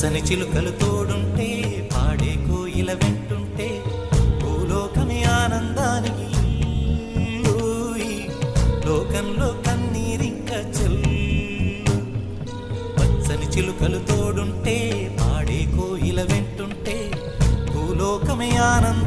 పచ్చని చిలుకలు తోడుంటే పాడే కోయిల వెంటుంటే భూలోకమే ఆనందానికి లోకంలో కన్నీరింక చెల్లు. పచ్చని చిలుకలు తోడుంటే పాడే కోయిల వెంటుంటే భూలోకమే ఆనంద